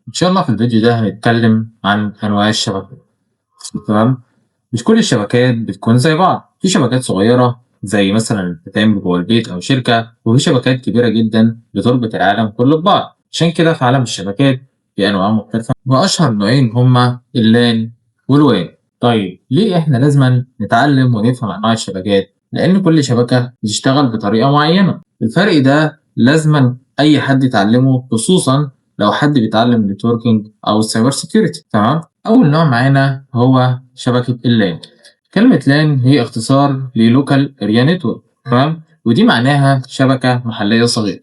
إن شاء الله في الفيديو ده هنتكلم عن أنواع الشبكات. تمام. مش كل الشبكات بتكون زي بعض، في شبكات صغيرة زي مثلا اللي بتتعمل جوه البيت أو شركة، وفي شبكات كبيرة جدا بتربط العالم كله ببعض. عشان كده في عالم الشبكات في أنواع مختلفة، وأشهر نوعين هما اللان والوان. طيب ليه إحنا لازم نتعلم ونفهم أنواع الشبكات؟ لأن كل شبكة بتشتغل بطريقة معينة. الفرق ده لازم أي حد يتعلمه، خصوصا لو حد بيتعلم نتوركينج أو السايبر سيكيورتي. تمام. أول نوع معانا هو شبكة اللان. كلمة لان هي اختصار للوكال اريا نتورك. تمام. ودي معناها شبكة محلية صغيرة،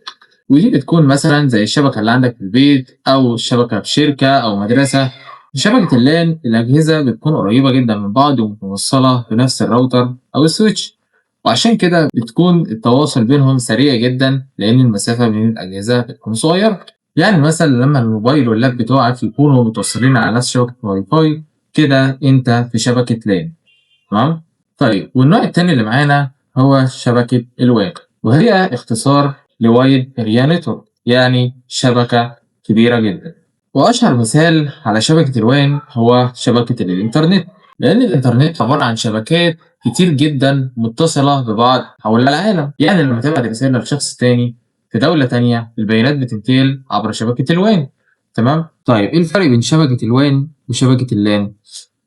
ودي بتكون مثلا زي الشبكة اللي عندك في البيت أو الشبكة في شركة أو مدرسة. في شبكة اللان الأجهزة بتكون قريبة جدا من بعض ومتوصلة بنفس الراوتر أو السويتش، وعشان كده بتكون التواصل بينهم سريع جدا لأن المسافة بين الأجهزة بتكون صغيرة. يعني مثلا لما الموبايل واللاب بتوعك يكونوا متوصلين على نفس شبكة واي فاي، كده أنت في شبكة لان. تمام. طيب والنوع التاني اللي معانا هو شبكة الوان، وهي اختصار لوايد اريا نتورك، يعني شبكة كبيرة جدا. وأشهر مثال على شبكة الوان هو شبكة الإنترنت، لأن الإنترنت عبارة عن شبكات كتير جدا متصلة ببعض حول العالم. يعني لما تبعت رسالة لشخص تاني في دولة تانية، البيانات بتنتقل عبر شبكة الوان. تمام. طيب إيه الفرق بين شبكة الوان وشبكة اللان؟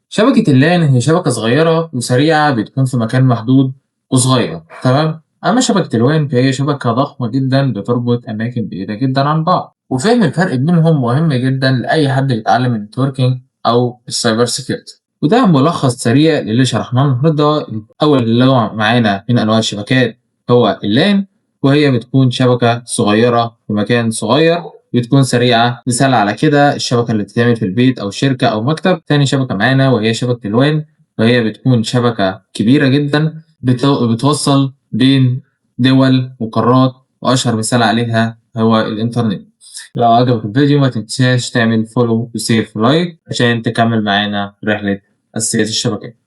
شبكة اللان هي شبكة صغيرة وسريعة، بتكون في مكان محدود وصغير. تمام. أما شبكة الوان فهي شبكة ضخمة جدا بتربط أماكن بعيدة جدا عن بعض. وفهم الفرق بينهم مهم جدا لأي حد بيتعلم النتوركينج أو السايبر سيكيورتي. وده ملخص سريع للي شرحناه النهارده. أول نوع معانا من أنواع الشبكات هو اللان، وهي بتكون شبكة صغيرة في مكان صغير، بتكون سريعة. مثال على كده الشبكة اللي بتتعمل في البيت أو شركة أو مكتب. تاني شبكة معانا وهي شبكة الوان، وهي بتكون شبكة كبيرة جدا بتوصل بين دول وقارات، وأشهر مثال عليها هو الإنترنت. لو عجبك الفيديو ما تنساش تعمل فولو وسير في لايك عشان تكمل معانا رحلة أساسيات الشبكات.